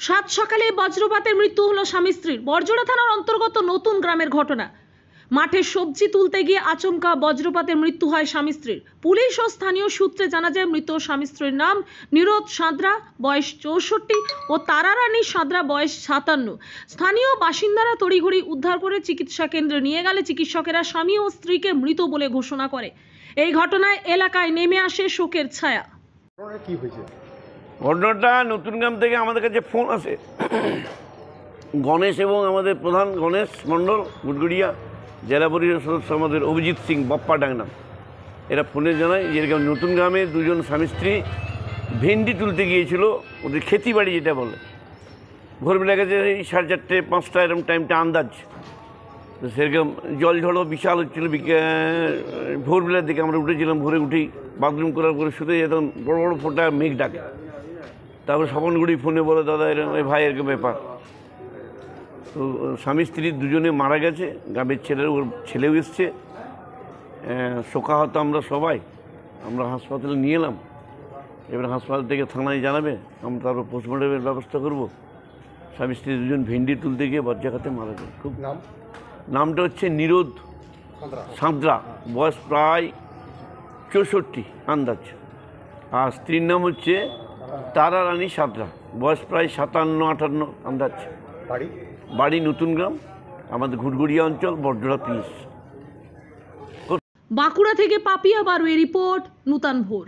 সাত সকালে বজ্রপাতে মৃত্যু হলো স্বামী স্ত্রীর। বরজোড়া থানার অন্তর্গত নতুন গ্রামের ঘটনা। মাঠে সবজি তুলতে গিয়ে আচমকা বজ্রপাতে মৃত্যু হয় স্বামী স্ত্রীর। পুলিশ ও স্থানীয় সূত্রে জানা যায় মৃত স্বামী স্ত্রীর নাম নিরোদ সাঁতরা, বয়স 64, ও তারারানী সাঁতরা, বয়স 57। স্থানীয় বাসিন্দারা তড়িঘড়ি উদ্ধার করে চিকিৎসা কেন্দ্রে নিয়ে গেলে চিকিৎসকেরা স্বামী ও স্ত্রীকে মৃত বলে ঘোষণা করে। এই ঘটনায় এলাকায় নেমে আসে শোকের ছায়া। কি হয়েছে? ঘটনাটা নতুন গ্রাম থেকে আমাদের কাছে ফোন আসে। গণেশ এবং আমাদের প্রধান গণেশ মণ্ডল গুড়গুড়িয়া জেলা পরিষদ সদস্য আমাদের অভিজিৎ সিং বপ্পা ডাংনা, এরা ফোনে জানায় যে এরকম নতুন গ্রামে দুজন স্বামী স্ত্রী ভেন্ডি তুলতে গিয়েছিল, ওদের খেতি বাড়ি যেটা বলে। ভোরবেলা গেছে এই 4:30 5টা এরকম টাইমটা আন্দাজ। তো সেরকম জল ঝড়ও বিশাল হচ্ছিল। ভোরবেলার দিকে আমরা উঠেছিলাম, ভোরে উঠেই বাথরুম করার পরে শুতে যেতাম, বড় বড় ফোঁটা মেঘ ডাকে। তারপরে স্বপনগুড়ি ফোনে বলে, দাদা এরকম ভাই এরকম ব্যাপার। তো স্বামী স্ত্রী দুজনে মারা গেছে, গ্রামের ওর ছেলেও এসছে, শোকাহত আমরা সবাই। আমরা হাসপাতালে নিয়ে এলাম, এবার হাসপাতাল থেকে থানায় জানাবে, আমরা তারপর পোস্টমর্টমের ব্যবস্থা করব। স্বামী স্ত্রী দুজন ভেন্ডি তুলতে গিয়ে বজ্রাঘাতে মারা যায়। খুব নামটা হচ্ছে নিরোদ সাঁতরা, বয়স প্রায় 64 আন্দাজ। আর স্ত্রীর নাম হচ্ছে তারারানী সাঁতরা, বয়স প্রায় 57-58 আন্দাজ। বাড়ি নতুন গ্রাম, আমাদের ঘুরঘুরিয়া অঞ্চল, বরজোড়া 30। বাঁকুড়া থেকে পাপিয়া বারুয়ের রিপোর্ট, নূতন ভোর।